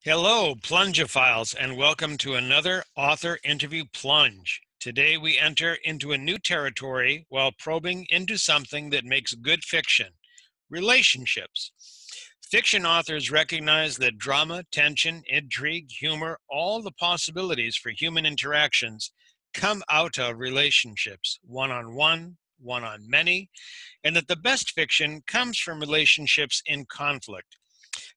Hello, Plungophiles, and welcome to another author interview plunge. Today we enter into a new territory while probing into something that makes good fiction, relationships. Fiction authors recognize that drama, tension, intrigue, humor, all the possibilities for human interactions come out of relationships, one-on-one, one-on-many, and that the best fiction comes from relationships in conflict.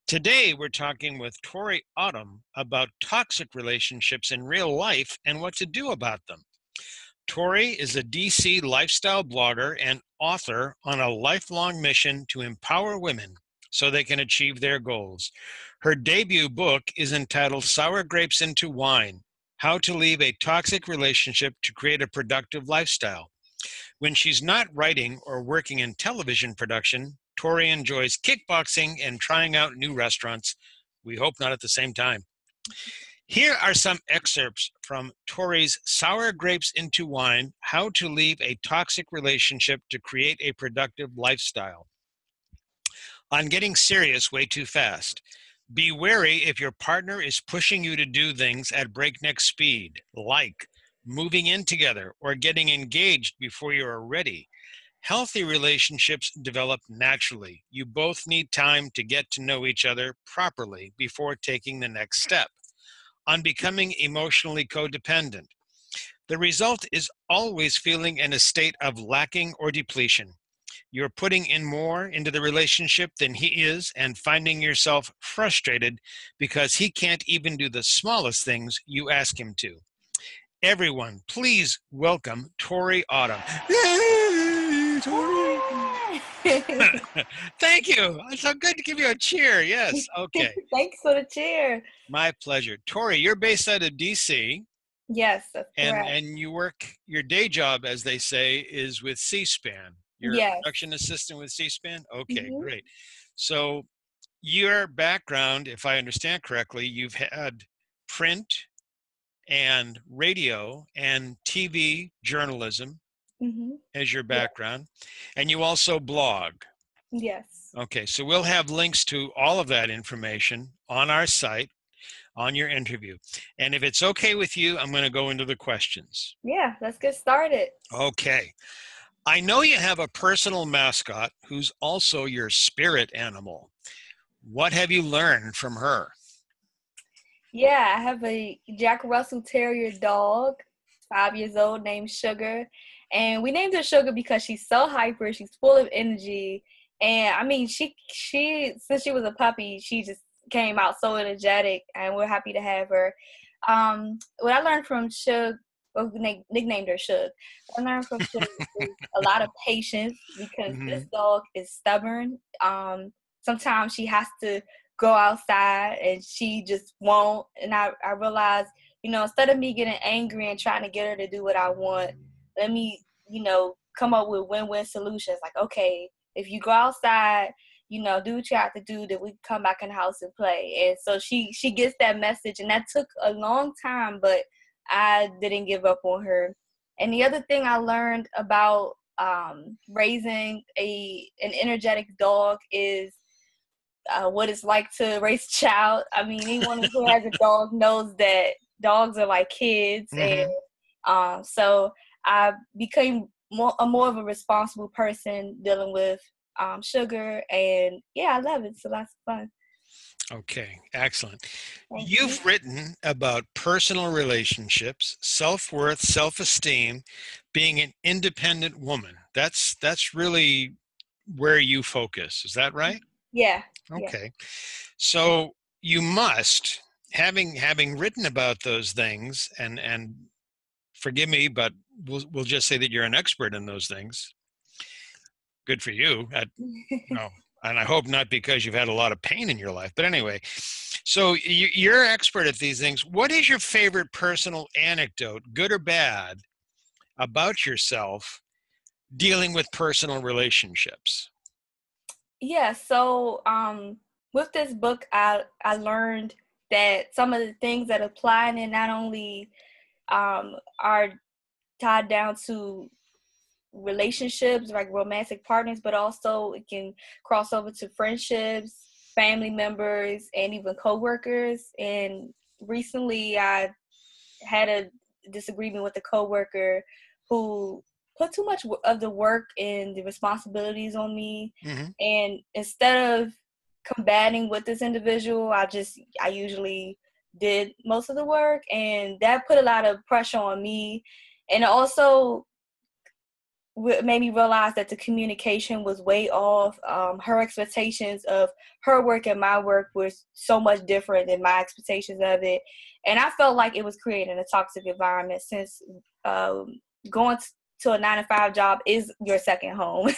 Today, we're talking with Tori Autumn about toxic relationships in real life and what to do about them. Tori is a DC lifestyle blogger and author on a lifelong mission to empower women so they can achieve their goals. Her debut book is entitled Sour Grapes into Wine: How to Leave a Toxic Relationship to Create a Productive Lifestyle. When she's not writing or working in television production, Tori enjoys kickboxing and trying out new restaurants. We hope not at the same time. Here are some excerpts from Tori's Sour Grapes into Wine: How to Leave a Toxic Relationship to Create a Productive Lifestyle. On getting serious way too fast. Be wary if your partner is pushing you to do things at breakneck speed, like moving in together or getting engaged before you are ready. Healthy relationships develop naturally. You both need time to get to know each other properly before taking the next step. On becoming emotionally codependent. The result is always feeling in a state of lacking or depletion. You're putting in more into the relationship than he is and finding yourself frustrated because he can't even do the smallest things you ask him to. Everyone, please welcome Tori Autumn. Yay, Tori! Thank you. It's so good to give you a cheer. Yes. Okay. Thanks for the cheer. My pleasure. Tori, you're based out of DC. Yes, that's correct. And you work, your day job, as they say, is with C-SPAN. You're a Yes. production assistant with C-SPAN? Okay, Mhm. great. So your background, if I understand correctly, you've had print and radio and TV journalism Mhm. as your Yeah. background, and you also blog. Yes. Okay, so we'll have links to all of that information on our site, on your interview. And if it's okay with you, I'm going to go into the questions. Yeah, let's get started. Okay. I know you have a personal mascot who's also your spirit animal. What have you learned from her? Yeah, I have a Jack Russell Terrier dog, 5 years old, named Sugar. And we named her Sugar because she's so hyper, she's full of energy. And I mean, she since she was a puppy, she just came out so energetic, and we're happy to have her. What I learned from Shug, well, we nicknamed her Shug. What I learned from Shug is a lot of patience because this Mm-hmm. dog is stubborn. Sometimes she has to go outside and she just won't. And I realized, instead of me getting angry and trying to get her to do what I want, let me, come up with win-win solutions. Like, okay, if you go outside, do what you have to do, then we can come back in the house and play. And so she gets that message, and that took a long time, but I didn't give up on her. And the other thing I learned about raising an energetic dog is what it's like to raise a child. I mean, anyone who has a dog knows that dogs are like kids, and Mm-hmm. so I became more of a responsible person dealing with Sugar, and yeah, I love it. It's lots of fun. Okay, excellent. Thank you. You've written about personal relationships, self-worth, self-esteem, being an independent woman. That's really where you focus. Is that right? Yeah, yeah. Okay. So you must, having written about those things, and forgive me, but we'll just say that you're an expert in those things. Good for you. No, and I hope not because you've had a lot of pain in your life. But anyway, so you're an expert at these things. What is your favorite personal anecdote, good or bad, about yourself dealing with personal relationships? Yeah, so with this book, I learned that some of the things that apply in it not only are tied down to relationships, like romantic partners, but also it can cross over to friendships, family members, and even coworkers. And recently I had a disagreement with a coworker who put too much of the work and the responsibilities on me. Mm-hmm. And instead of combating with this individual, I usually did most of the work, and that put a lot of pressure on me. And it also made me realize that the communication was way off. Her expectations of her work and my work was so much different than my expectations of it. And I felt like it was creating a toxic environment, since going to a 9-to-5 job is your second home.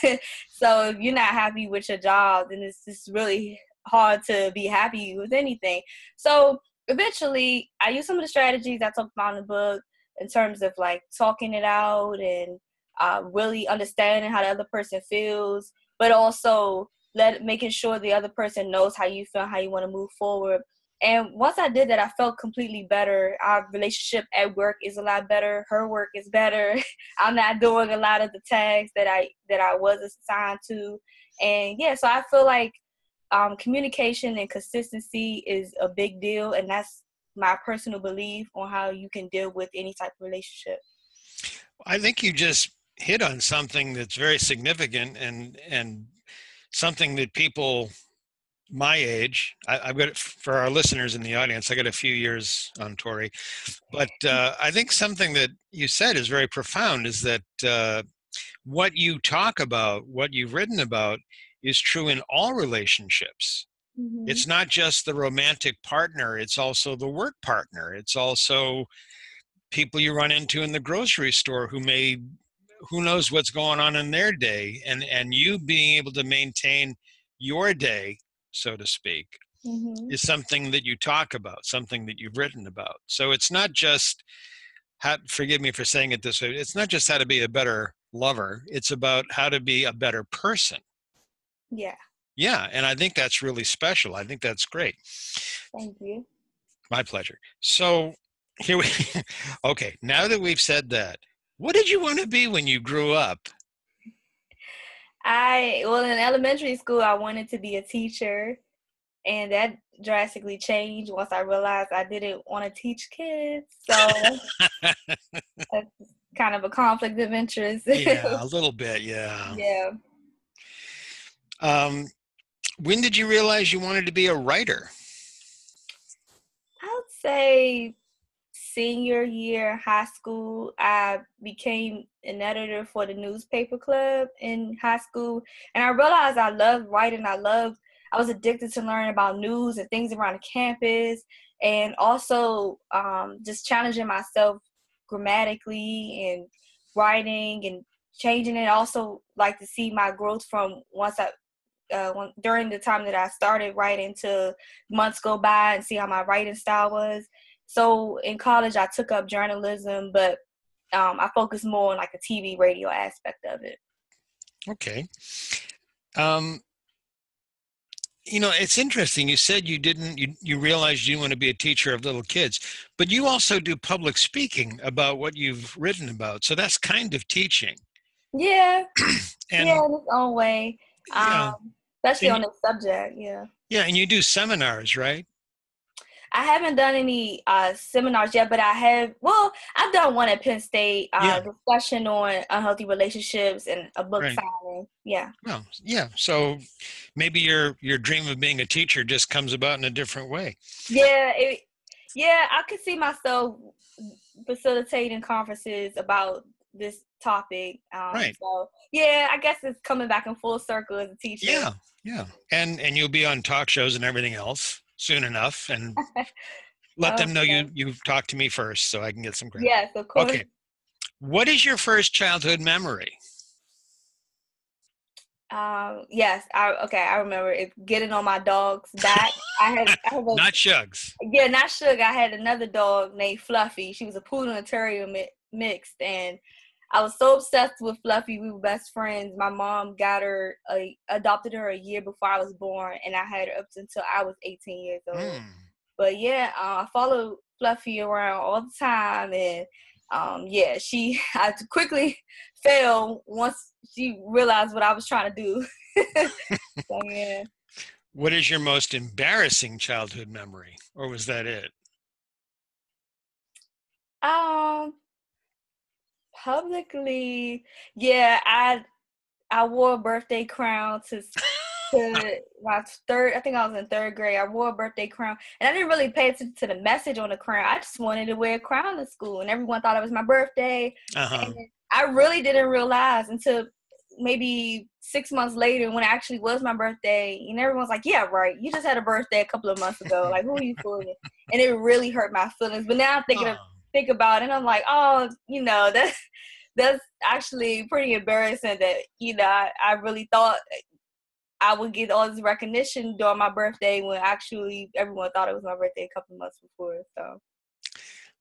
So if you're not happy with your job, then it's just really hard to be happy with anything. So eventually I used some of the strategies I talked about in the book, in terms of like talking it out and really understanding how the other person feels, but also making sure the other person knows how you feel, how you want to move forward. And once I did that, I felt completely better. Our relationship at work is a lot better. Her work is better. I'm not doing a lot of the tasks that I was assigned to. And yeah, so I feel like communication and consistency is a big deal, and that's my personal belief on how you can deal with any type of relationship. I think you just hit on something that's very significant, and something that people my age, I've got, for our listeners in the audience, I got a few years on Tori, but I think something that you said is very profound, is that what you talk about, what you've written about, is true in all relationships. Mm-hmm. It's not just the romantic partner, it's also the work partner. It's also people you run into in the grocery store who knows what's going on in their day, and you being able to maintain your day, so to speak, Mm-hmm. is something that you talk about, something that you've written about. So it's not just forgive me for saying it this way, it's not just how to be a better lover, it's about how to be a better person. Yeah. Yeah, and I think that's really special. I think that's great. Thank you. My pleasure. So here we okay, now that we've said that, what did you want to be when you grew up? Well, in elementary school, I wanted to be a teacher, and that drastically changed once I realized I didn't want to teach kids. So that's kind of a conflict of interest. Yeah, a little bit, yeah. Yeah. When did you realize you wanted to be a writer? I would say senior year high school. I became an editor for the newspaper club in high school, and I realized I loved writing. I was addicted to learning about news and things around the campus, and also just challenging myself grammatically and writing and changing it. I also like to see my growth from during the time that I started writing to months go by and see how my writing style was. So in college, I took up journalism, but I focused more on like the TV, radio aspect of it. Okay. It's interesting. You said you realized you want to be a teacher of little kids, but you also do public speaking about what you've written about. So that's kind of teaching. Yeah. And yeah, in its own way. yeah, Especially and on this subject. Yeah. yeah, and you do seminars, right? I haven't done any seminars yet, but I've done one at Penn State, Yeah, discussion on unhealthy relationships and a book right. signing. Yeah. Well, yeah. So maybe your dream of being a teacher just comes about in a different way. Yeah. I could see myself facilitating conferences about this topic. Right. So yeah, I guess it's coming back in full circle as a teacher. Yeah, yeah. And you'll be on talk shows and everything else soon enough, and let them know Okay. you've talked to me first so I can get some credit. Yes, of course. Okay. What is your first childhood memory? Yes, I remember it, getting on my dog's back. I have Not Shugs. not Sugar. I had another dog named Fluffy. She was a poodle and terrier mixed, and I was so obsessed with Fluffy. We were best friends. My mom adopted her a year before I was born, and I had her up until I was 18 years old. But yeah, I followed Fluffy around all the time, and I quickly fell once she realized what I was trying to do. So yeah. What is your most embarrassing childhood memory, or was that it? Um, publicly, yeah, I wore a birthday crown to my third. I think I was in third grade. I wore a birthday crown, and I didn't really pay attention to the message on the crown. I just wanted to wear a crown to school, and everyone thought it was my birthday. Uh-huh. And I really didn't realize until maybe 6 months later when it actually was my birthday, and everyone's like, "Yeah, right. You just had a birthday a couple of months ago. Like, who are you fooling?" And it really hurt my feelings. But now I'm Oh, think about it, and I'm like, "Oh, that's actually pretty embarrassing that I really thought I would get all this recognition during my birthday when actually everyone thought it was my birthday a couple months before." So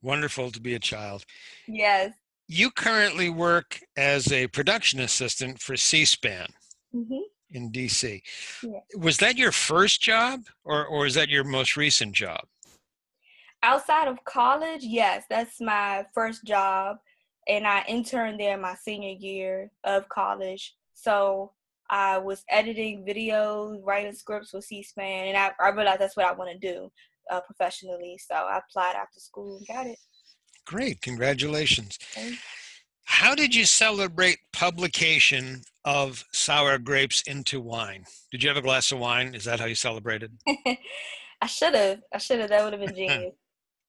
wonderful to be a child. yes. You currently work as a production assistant for C-SPAN Hmm. in DC. Yeah. Was that your first job, or is that your most recent job? Outside of college, yes, that's my first job, and I interned there my senior year of college. So I was editing videos, writing scripts with C-SPAN, and I realized that's what I want to do professionally. So I applied after school and got it. Great, congratulations. Thank How did you celebrate publication of Sour Grapes into Wine? Did you have a glass of wine? Is that how you celebrated? you. I should have. I should have. That would have been genius.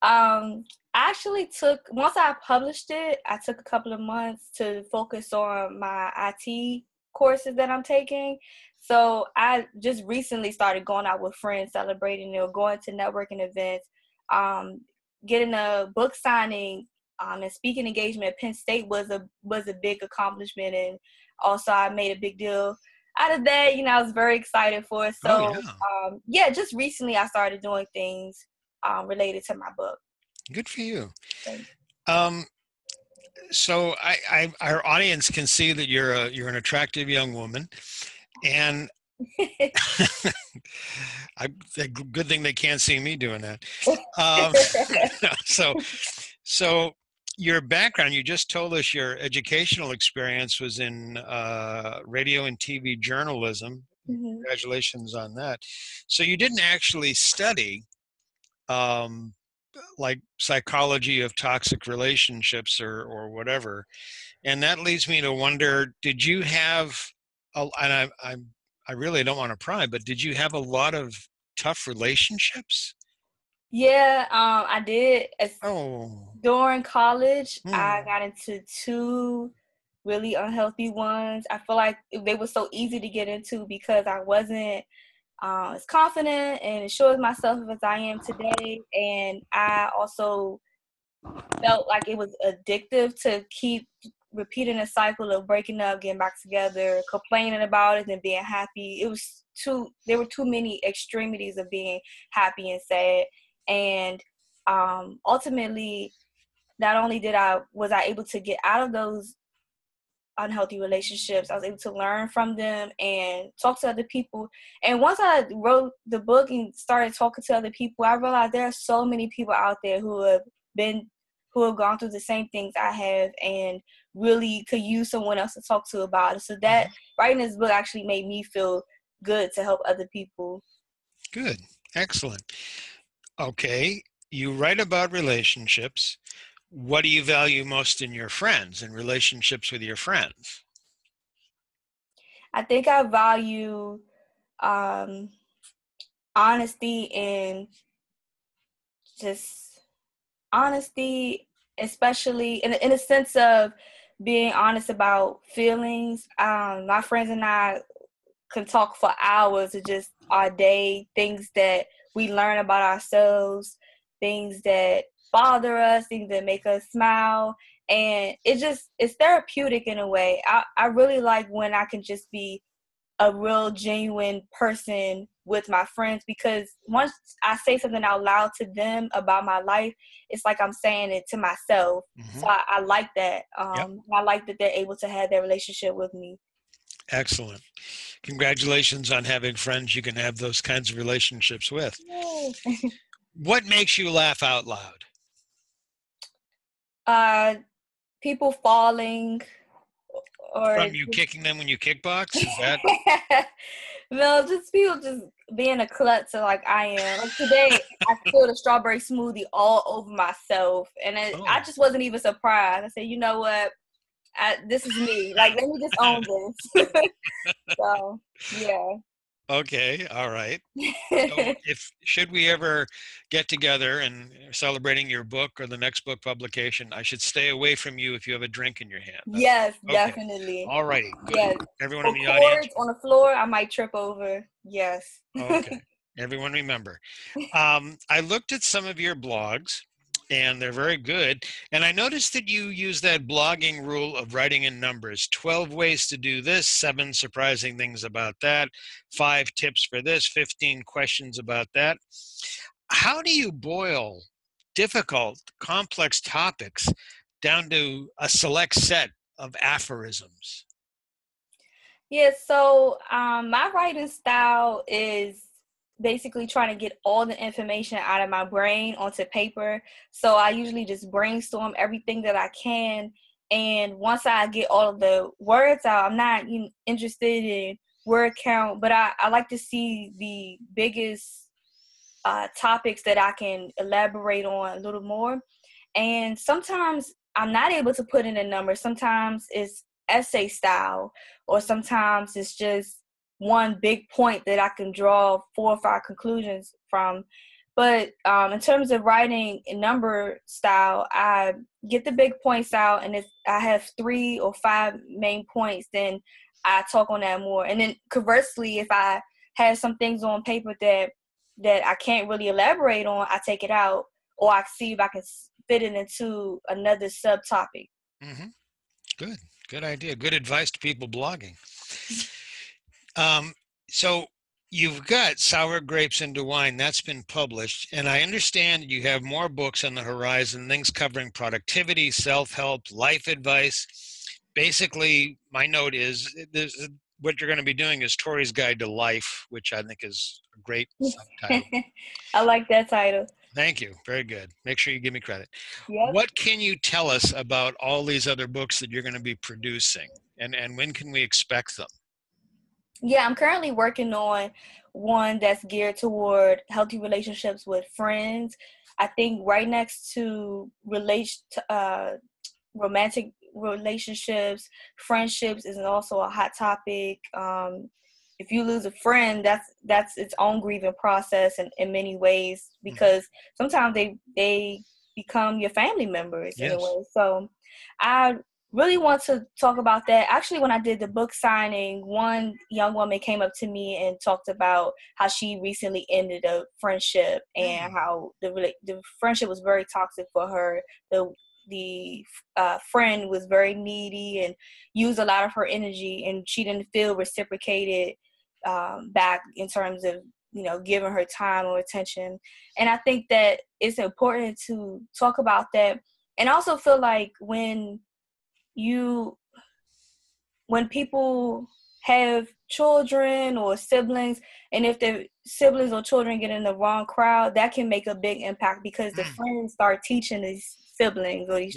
I actually took, once I published it, I took a couple of months to focus on my IT courses that I'm taking. So I just recently started going out with friends, celebrating or going to networking events, um, getting a book signing, and speaking engagement at Penn State was a big accomplishment, and also I made a big deal out of that. I was very excited for it. Oh, So yeah. yeah, just recently I started doing things related to my book. Good for you. Thank Um, so our audience can see that you're an attractive young woman, and you. good thing they can't see me doing that. Um, so so your background, you just told us your educational experience was in radio and TV journalism. Mhm. Congratulations on that. So you didn't actually study um, like psychology of toxic relationships or whatever. And that leads me to wonder, did you have, and I really don't want to pry, but did you have a lot of tough relationships? Yeah, I did. Oh, During college, I hmm. got into two really unhealthy ones. I feel like they were so easy to get into because I wasn't as confident and as sure of myself as I am today. And I also felt like it was addictive to keep repeating a cycle of breaking up, getting back together, complaining about it, and being happy. There were too many extremities of being happy and sad. And ultimately, not only was I able to get out of those unhealthy relationships, I was able to learn from them and talk to other people. And once I wrote the book and started talking to other people, I realized there are so many people out there who have gone through the same things I have and really could use someone else to talk to about it. So that writing this book actually made me feel good to help other people. Good, excellent. Okay, you write about relationships. What do you value most in your friends and relationships with your friends? I think I value um, honesty and just honesty, especially in a sense of being honest about feelings. My friends and I can talk for hours of just our day, things that we learn about ourselves, things that bother us, things that make us smile. And it's therapeutic in a way. I really like when I can just be a real genuine person with my friends, because once I say something out loud to them about my life, it's like I'm saying it to myself. So Hmm. I like that. Yep, I like that they're able to have their relationship with me. excellent. Congratulations on having friends you can have those kinds of relationships with. Yay. What makes you laugh out loud? uh, People falling or From you kicking them when you kickbox? Is that? No, just people just being a klutz like I am. Like today, I spilled a strawberry smoothie all over myself, and I Oh. just wasn't even surprised. I said, you know what? This is me. Like, let me just own this. So, yeah. Okay, all right. So if should we ever get together and celebrating your book or the next book publication, I should stay away from you if you have a drink in your hand. Yes, Okay. definitely. All righty. Good. Yes. Everyone in Or the audience. cords on the floor, I might trip over. Yes. Okay. Everyone remember. I looked at some of your blogs and they're very good. And I noticed that you use that blogging rule of writing in numbers, 12 ways to do this, 7 surprising things about that, 5 tips for this, 15 questions about that. How do you boil difficult, complex topics down to a select set of aphorisms? Yeah, so my writing style is basically trying to get all the information out of my brain onto paper. So I usually just brainstorm everything that I can. And once I get all of the words out, I'm not interested in word count, but I like to see the biggest topics that I can elaborate on a little more. And sometimes I'm not able to put in a number. Sometimes it's essay style, or sometimes it's just one big point that I can draw 4 or 5 conclusions from. But in terms of writing in number style, I get the big points out, and if I have 3 or 5 main points, then I talk on that more. And then conversely, if I have some things on paper that I can't really elaborate on, I take it out, or I see if I can fit it into another subtopic. Mm-hmm. Good. Good idea. Good advice to people blogging. So you've got Sour Grapes into Wine. That's been published. And I understand you have more books on the horizon, things covering productivity, self-help, life advice. Basically, my note is what you're going to be doing is Tori's Guide to Life, which I think is a great subtitle. I like that title. Thank you. Very good. Make sure you give me credit. Yep. What can you tell us about all these other books that you're going to be producing? And when can we expect them? Yeah, I'm currently working on one that's geared toward healthy relationships with friends. I think right next to romantic relationships, friendships is also a hot topic. If you lose a friend, that's its own grieving process in many ways, because sometimes they become your family members in a Yes. way. So I really want to talk about that. Actually, when I did the book signing, one young woman came up to me and talked about how she recently ended a friendship and how the friendship was very toxic for her. The friend was very needy and used a lot of her energy, and she didn't feel reciprocated back in terms of giving her time or attention. And I think that it's important to talk about that, and also feel like when people have children or siblings, and if their siblings or children get in the wrong crowd, that can make a big impact, because the friends start teaching these siblings or these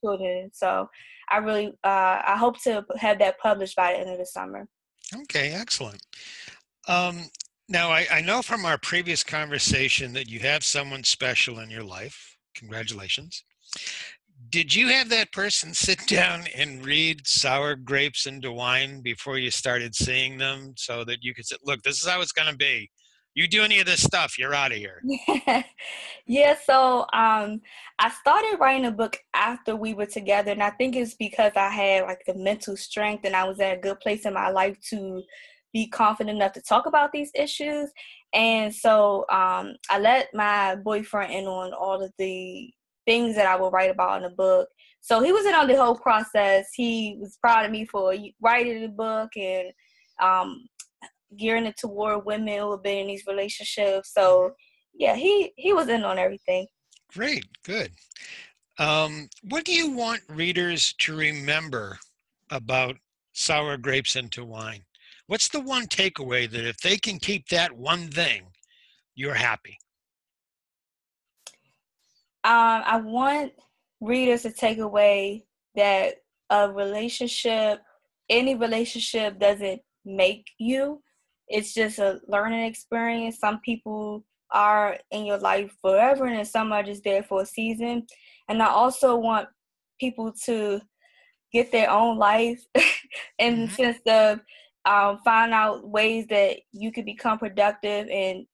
children. So I really I hope to have that published by the end of the summer. Okay, excellent. Now, I know from our previous conversation that you have someone special in your life. Congratulations. Did you have that person sit down and read Sour Grapes into Wine before you started seeing them, so that you could say, look, this is how it's going to be. You do any of this stuff, you're out of here. Yeah, so I started writing a book after we were together, and I think it's because I had like the mental strength and I was at a good place in my life to be confident enough to talk about these issues. And so I let my boyfriend in on all of the things that I will write about in the book. So he was in on the whole process. He was proud of me for writing the book and gearing it toward women who have been in these relationships. So yeah, he was in on everything. Great, good. What do you want readers to remember about Sour Grapes into Wine? What's the one takeaway that if they can keep that one thing, you're happy? I want readers to take away that a relationship, any relationship, doesn't make you. it's just a learning experience. Some people are in your life forever, and then some are just there for a season. And I also want people to get their own life in the Mm-hmm. sense of find out ways that you can become productive and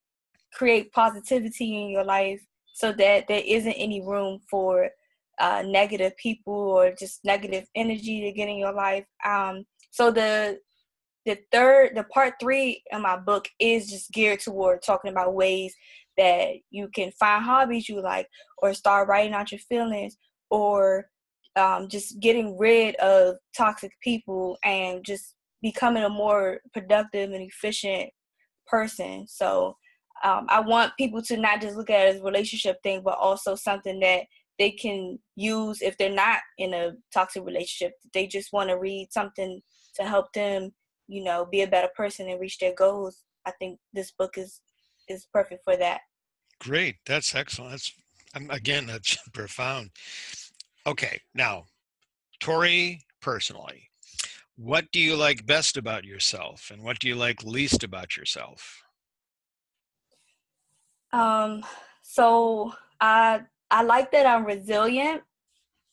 create positivity in your life so that there isn't any room for negative people or just negative energy to get in your life. So the part 3 in my book is just geared toward talking about ways that you can find hobbies you like, or start writing out your feelings, or just getting rid of toxic people and just becoming a more productive and efficient person. So I want people to not just look at it as a relationship thing, but also something that they can use if they're not in a toxic relationship. They just want to read something to help them, be a better person and reach their goals. I think this book is perfect for that. Great. That's excellent. Again, that's profound. Okay. Now, Tori, personally, what do you like best about yourself and what do you like least about yourself? So I like that I'm resilient.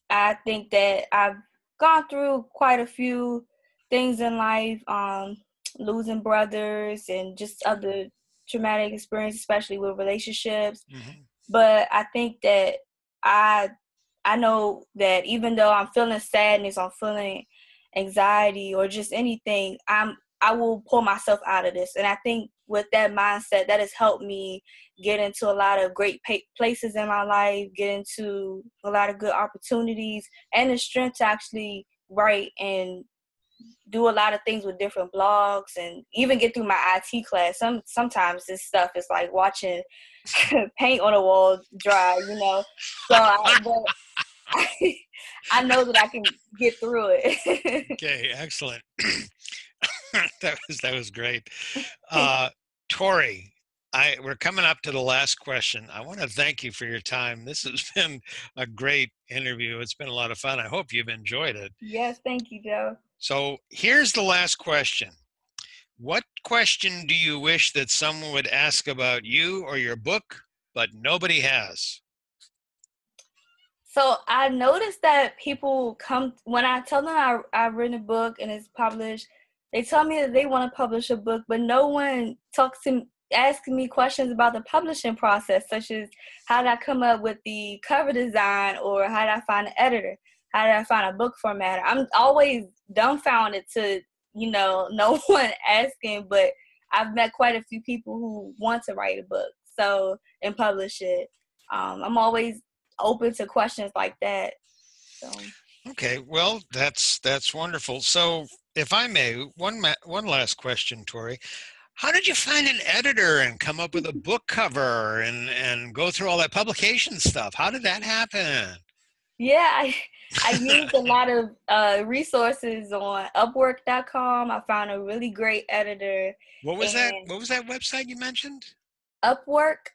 I think that I've gone through quite a few things in life, losing brothers and just other traumatic experiences, especially with relationships. Mm-hmm. But I think that I I know that even though I'm feeling sadness, I'm feeling anxiety, or just anything, I will pull myself out of this. And I think with that mindset, that has helped me get into a lot of great places in my life, get into a lot of good opportunities, and the strength to actually write and do a lot of things with different blogs, and even get through my IT class. Sometimes this stuff is like watching paint on a wall dry. So I know that I can get through it. Okay, excellent. That was great. Tori, we're coming up to the last question. I want to thank you for your time. This has been a great interview. It's been a lot of fun. I hope you've enjoyed it. Yes, thank you, Joe. So here's the last question. What question do you wish that someone would ask about you or your book, but nobody has? So I noticed that people come when I tell them I've written a book and it's published. They tell me that they want to publish a book, but no one asking me questions about the publishing process, such as how did I come up with the cover design, or how did I find an editor, how did I find a book formatter. I'm always dumbfounded to no one asking, but I've met quite a few people who want to write a book and publish it. I'm always open to questions like that. So Okay, well, that's wonderful. So, if I may, one last question, Tori. How did you find an editor and come up with a book cover and go through all that publication stuff? How did that happen? yeah, I used a lot of resources on Upwork.com. I found a really great editor. What was that? And What was that website you mentioned? Upwork,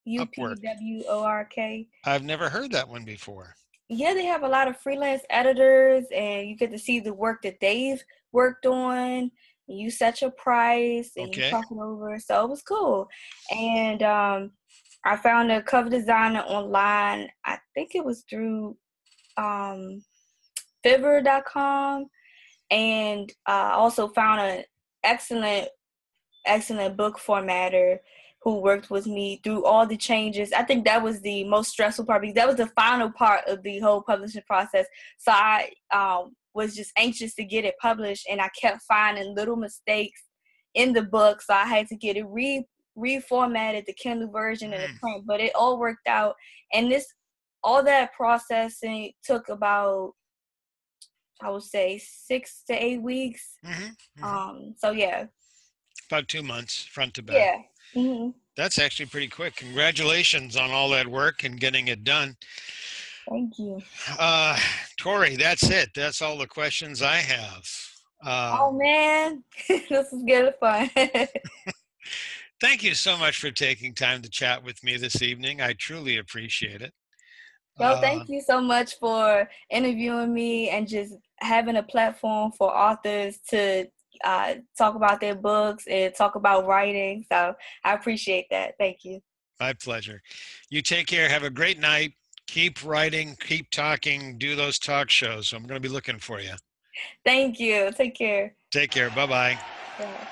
Upwork. UPWORK. I've never heard that one before. Yeah, they have a lot of freelance editors, and you get to see the work that they've worked on. You set your price and you Okay. talk it over. So it was cool. And I found a cover designer online. I think it was through um, Fiverr.com. And I also found an excellent book formatter who worked with me through all the changes. I think that was the most stressful part, because that was the final part of the whole publishing process. So I was just anxious to get it published, and I kept finding little mistakes in the book. So I had to get it reformatted, the Kindle version and the print, but it all worked out. And all that processing took about, I would say, 6 to 8 weeks. So yeah. About 2 months, front to back. Yeah. Mm-hmm. That's actually pretty quick. Congratulations on all that work and getting it done. Thank you. Tori, that's it. That's all the questions I have. Oh man, this is good fun. Thank you so much for taking time to chat with me this evening. I truly appreciate it. Yo, thank you so much for interviewing me and just having a platform for authors to talk about their books and talk about writing. So I appreciate that. Thank you. My pleasure. You take care. Have a great night. Keep writing, keep talking, do those talk shows. I'm going to be looking for you. Thank you. Take care. Take care. Bye-bye. Yeah.